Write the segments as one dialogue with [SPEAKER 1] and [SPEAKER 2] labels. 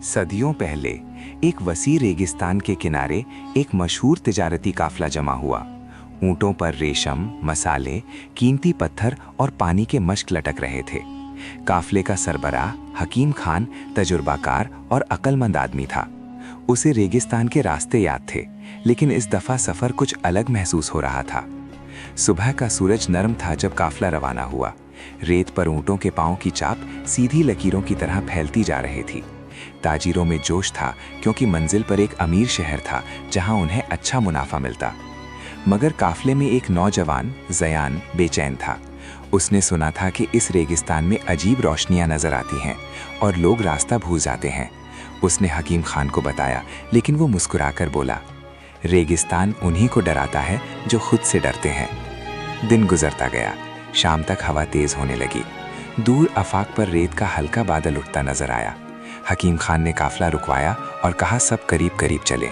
[SPEAKER 1] सदियों पहले एक वसी रेगिस्तान के किनारे एक मशहूर तिजारती काफिला जमा हुआ। ऊंटों पर रेशम, मसाले, कीमती पत्थर और पानी के मश्क लटक रहे थे। काफिले का सरबराह हकीम खान तजुर्बाकार और अक्लमंद आदमी था। उसे रेगिस्तान के रास्ते याद थे, लेकिन इस दफा सफर कुछ अलग महसूस हो रहा था। सुबह का सूरज नरम था जब काफिला रवाना हुआ। रेत पर ऊंटों के पांव की चाप सीधी लकीरों की तरह फैलती जा रही थी। ताजिरों में जोश था क्योंकि मंजिल पर एक अमीर शहर था जहां उन्हें अच्छा मुनाफा मिलता। मगर काफिले में एक नौजवान ज़यान बेचैन था। उसने सुना था कि इस रेगिस्तान में अजीब रोशनियां नजर आती हैं और लोग रास्ता भूल जाते हैं। उसने हकीम खान को बताया, लेकिन वो मुस्कुराकर बोला, रेगिस्तान उन्हीं को डराता है जो खुद से डरते हैं। दिन गुजरता गया। शाम तक हवा तेज होने लगी। दूर आफाक पर रेत का हल्का बादल उठता नजर आया। हकीम खान ने काफिला रुकवाया और कहा, सब करीब करीब चले।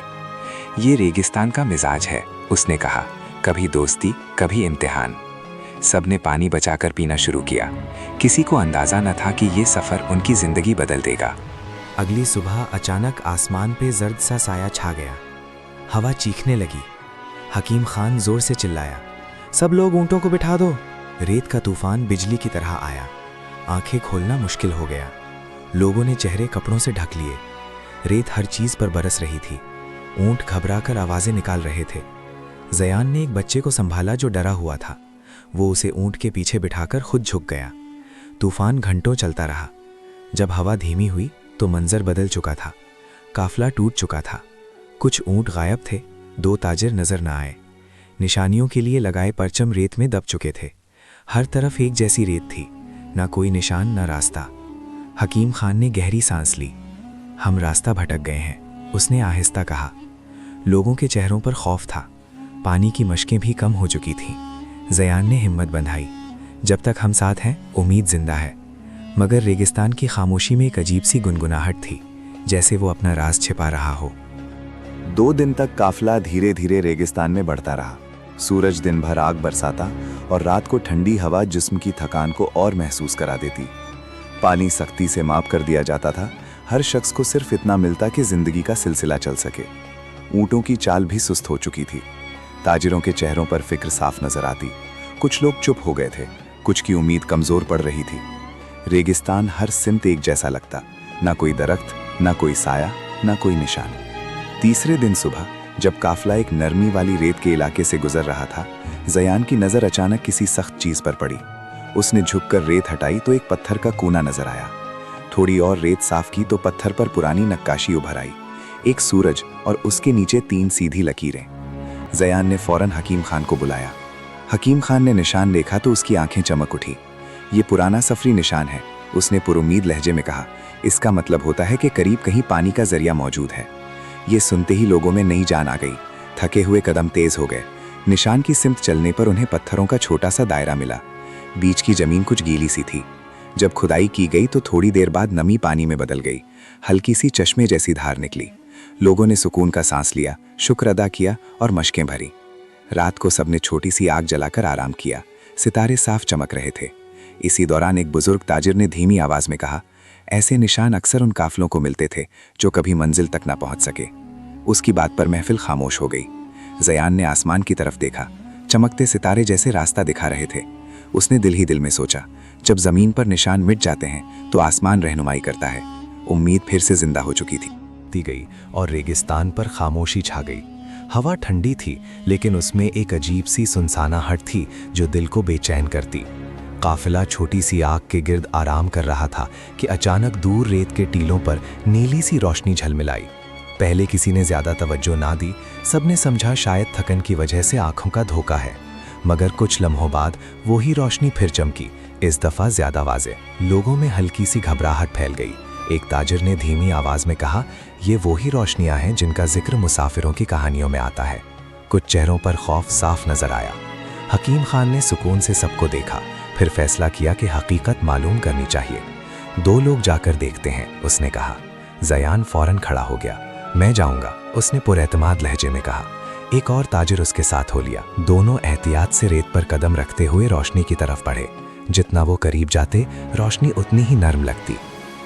[SPEAKER 1] ये रेगिस्तान का मिजाज है, उसने कहा, कभी दोस्ती कभी इम्तिहान। सबने पानी बचाकर पीना शुरू किया। किसी को अंदाजा न था कि ये सफर उनकी जिंदगी बदल देगा।
[SPEAKER 2] अगली सुबह अचानक आसमान पे जर्द सा साया छा गया। हवा चीखने लगी। हकीम खान जोर से चिल्लाया, सब लोग ऊंटों को बिठा दो। रेत का तूफान बिजली की तरह आया। आंखें खोलना मुश्किल हो गया। लोगों ने चेहरे कपड़ों से ढक लिए। रेत हर चीज पर बरस रही थी। ऊंट घबराकर आवाजें निकाल रहे थे। ज़यान ने एक बच्चे को संभाला जो डरा हुआ था। वो उसे ऊंट के पीछे बिठाकर खुद झुक गया। तूफान घंटों चलता रहा। जब हवा धीमी हुई तो मंजर बदल चुका था। काफिला टूट चुका था। कुछ ऊंट गायब थे। 2 ताजिर नजर न आए। निशानियों के लिए लगाए परचम रेत में दब चुके थे। हर तरफ एक जैसी रेत थी, ना कोई निशान ना रास्ता। हकीम खान ने गहरी सांस ली। हम रास्ता भटक गए हैं, उसने आहिस्ता कहा। लोगों के चेहरों पर खौफ था। पानी की मशकें भी कम हो चुकी थीं। ज़यान ने हिम्मत बंधाई, जब तक हम साथ हैं उम्मीद जिंदा है। मगर रेगिस्तान की खामोशी में एक अजीब सी गुनगुनाहट थी, जैसे वो अपना राज छिपा रहा हो।
[SPEAKER 3] 2 दिन तक काफिला धीरे धीरे रेगिस्तान में बढ़ता रहा। सूरज दिन भर आग बरसाता और रात को ठंडी हवा जिस्म की थकान को और महसूस करा देती। पानी सख्ती से माप कर दिया जाता था। हर शख्स को सिर्फ इतना मिलता कि जिंदगी का सिलसिला चल सके। ऊंटों की चाल भी सुस्त हो चुकी थी। ताजिरों के चेहरों पर फिक्र साफ नजर आती। कुछ लोग चुप हो गए थे, कुछ की उम्मीद कमजोर पड़ रही थी। रेगिस्तान हर सिमत एक जैसा लगता, ना कोई दरख्त, ना कोई साया, ना कोई निशान। तीसरे दिन सुबह जब काफिला एक नरमी वाली रेत के इलाके से गुजर रहा था, ज़यान की नजर अचानक किसी सख्त चीज पर पड़ी। उसने झुककर रेत हटाई तो एक पत्थर का कोना नजर आया। थोड़ी और रेत साफ की तो पत्थर पर पुरानी नक्काशी उभर आई। एक सूरज और उसके नीचे 3 सीधी लकीरें। ज़यान ने फौरन हकीम खान को बुलाया। हकीम खान ने निशान देखा तो उसकी आंखें चमक उठी। ये पुराना सफरी निशान है, उसने पुरुमीद लहजे में कहा। इसका मतलब होता है कि करीब कहीं पानी का जरिया मौजूद है। ये सुनते ही लोगों में नई जान आ गई। थके हुए कदम तेज हो गए। निशान की सिमत चलने पर उन्हें पत्थरों का छोटा सा दायरा मिला। बीच की जमीन कुछ गीली सी थी। जब खुदाई की गई तो थोड़ी देर बाद नमी पानी में बदल गई। हल्की सी चश्मे जैसी धार निकली। लोगों ने सुकून का सांस लिया, शुक्र अदा किया और मशकें भरी। रात को सबने छोटी सी आग जलाकर आराम किया। सितारे साफ चमक रहे थे। इसी दौरान एक बुजुर्ग ताजिर ने धीमी आवाज में कहा, ऐसे निशान अक्सर उन काफिलों को मिलते थे जो कभी मंजिल तक ना पहुंच सके। उसकी बात पर महफिल खामोश हो गई। ज़यान ने आसमान की तरफ देखा। चमकते सितारे जैसे रास्ता दिखा रहे थे। उसने दिल ही दिल में सोचा, जब जमीन पर निशान मिट जाते हैं तो आसमान रहनुमाई करता है। उम्मीद फिर से जिंदा हो चुकी थी।
[SPEAKER 2] गई और रेगिस्तान पर खामोशी छा गई। हवा ठंडी थी, लेकिन उसमें एक अजीब सी सुनसानाहट थी जो दिल को बेचैन करती। काफिला छोटी सी आग के गिर्द आराम कर रहा था कि अचानक दूर रेत के टीलों पर नीली सी रोशनी झलमिलाई। पहले किसी ने ज्यादा तवज्जो ना दी। सबने समझा शायद थकन की वजह से आंखों का धोखा है। मगर कुछ लम्हों बाद वही रोशनी फिर चमकी, इस दफा ज्यादा वाज़े। लोगों में हल्की सी घबराहट फैल गई। एक ताजिर ने धीमी आवाज में कहा, ये वही रोशनियां हैं जिनका जिक्र मुसाफिरों की कहानियों में आता है। कुछ चेहरों पर खौफ साफ नजर आया। हकीम खान ने सुकून से सबको देखा, फिर फैसला किया कि हकीकत मालूम करनी चाहिए। 2 लोग जाकर देखते हैं, उसने कहा। ज़यान फौरन खड़ा हो गया। मैं जाऊंगा, उसने पुरएतमाद लहजे में कहा। एक और ताजिर उसके साथ हो लिया। दोनों एहतियात से रेत पर कदम रखते हुए रोशनी की तरफ बढ़े। जितना वो करीब जाते रोशनी उतनी ही नर्म लगती।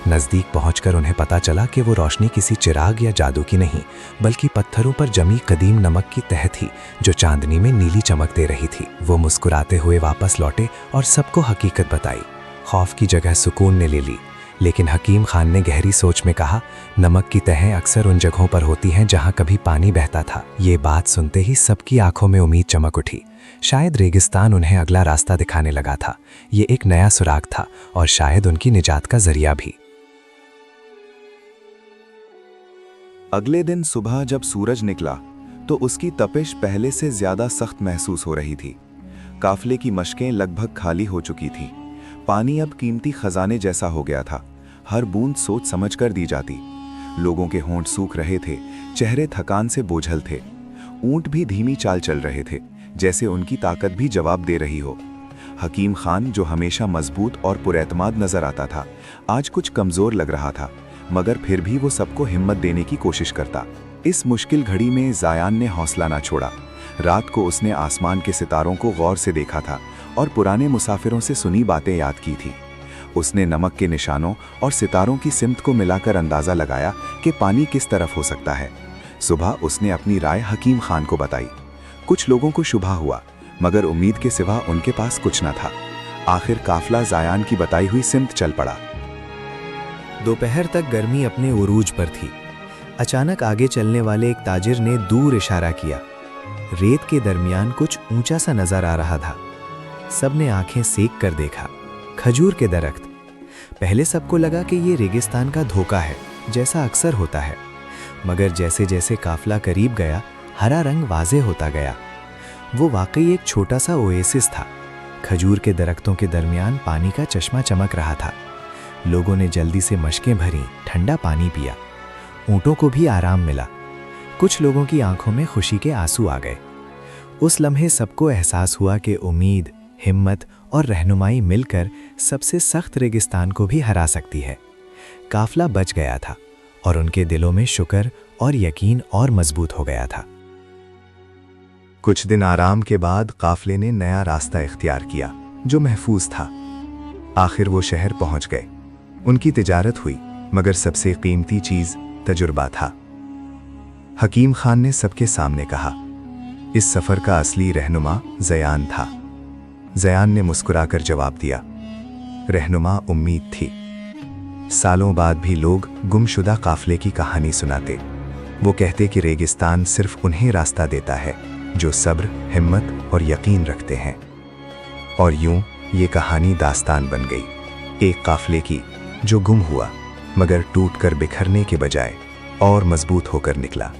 [SPEAKER 2] नज़दीक पहुंचकर उन्हें पता चला कि वो रोशनी किसी चिराग या जादू की नहीं, बल्कि पत्थरों पर जमी कदीम नमक की तह थी जो चांदनी में नीली चमक दे रही थी। वो मुस्कुराते हुए वापस लौटे और सबको हकीकत बताई। खौफ की जगह सुकून ने ले ली, लेकिन हकीम खान ने गहरी सोच में कहा, नमक की तहें अक्सर उन जगहों पर होती हैं जहां कभी पानी बहता था। ये बात सुनते ही सबकी आंखों में उम्मीद चमक उठी। शायद रेगिस्तान उन्हें अगला रास्ता दिखाने लगा था। ये एक नया सुराग था और शायद उनकी निजात का जरिया भी।
[SPEAKER 3] अगले दिन सुबह जब सूरज निकला तो उसकी तपिश पहले से ज्यादा सख्त महसूस हो रही थी। काफले की मशकें लगभग खाली हो चुकी थीं। पानी अब कीमती खजाने जैसा हो गया था। हर बूंद सोच समझ कर दी जाती। लोगों के होंठ सूख रहे थे, चेहरे थकान से बोझल थे। ऊंट भी धीमी चाल चल रहे थे, जैसे उनकी ताकत भी जवाब दे रही हो। हकीम खान, जो हमेशा मजबूत और पुरएतमाद नजर आता था, आज कुछ कमजोर लग रहा था, मगर फिर भी वो सबको हिम्मत देने की कोशिश करता। इस मुश्किल घड़ी में जायान ने हौसला ना छोड़ा। रात को उसने आसमान के सितारों को गौर से देखा था और पुराने मुसाफिरों से सुनी बातें याद की थी। उसने नमक के निशानों और सितारों की सिमत को मिलाकर अंदाजा लगाया कि पानी किस तरफ हो सकता है। सुबह उसने अपनी राय हकीम खान को बताई। कुछ लोगों को शुभा हुआ, मगर उम्मीद के सिवा उनके पास कुछ न था। आखिर काफला जायान की बताई हुई सिमत चल पड़ा।
[SPEAKER 2] दोपहर तक गर्मी अपने उरूज पर थी। अचानक आगे चलने वाले एक ताजिर ने दूर इशारा किया। रेत के दरमियान कुछ ऊंचा सा नजर आ रहा था। सबने आंखें सेक कर देखा। खजूर के दरख्त। पहले सबको लगा कि ये रेगिस्तान का धोखा है, जैसा अक्सर होता है, मगर जैसे जैसे काफला करीब गया, हरा रंग वाज़े होता गया। वो वाकई एक छोटा सा ओएसिस था। खजूर के दरख्तों के दरमियान पानी का चश्मा चमक रहा था। लोगों ने जल्दी से मशकें भरी, ठंडा पानी पिया। ऊंटों को भी आराम मिला। कुछ लोगों की आंखों में खुशी के आंसू आ गए। उस लम्हे सबको एहसास हुआ कि उम्मीद, हिम्मत और रहनुमाई मिलकर सबसे सख्त रेगिस्तान को भी हरा सकती है। काफला बच गया था और उनके दिलों में शुक्र और यकीन और मजबूत हो गया था।
[SPEAKER 3] कुछ दिन आराम के बाद काफले ने नया रास्ता इख्तियार किया, जो महफूज था। आखिर वो शहर पहुंच गए। उनकी तिजारत हुई, मगर सबसे कीमती चीज तजुर्बा था। हकीम खान ने सबके सामने कहा, इस सफर का असली रहनुमा जयान था। जयान ने मुस्कुराकर जवाब दिया, रहनुमा उम्मीद थी। सालों बाद भी लोग गुमशुदा काफले की कहानी सुनाते। वो कहते कि रेगिस्तान सिर्फ उन्हें रास्ता देता है जो सब्र, हिम्मत और यकीन रखते हैं। और यूं ये कहानी दास्तान बन गई, एक काफले की जो गुम हुआ, मगर टूटकर बिखरने के बजाय और मजबूत होकर निकला।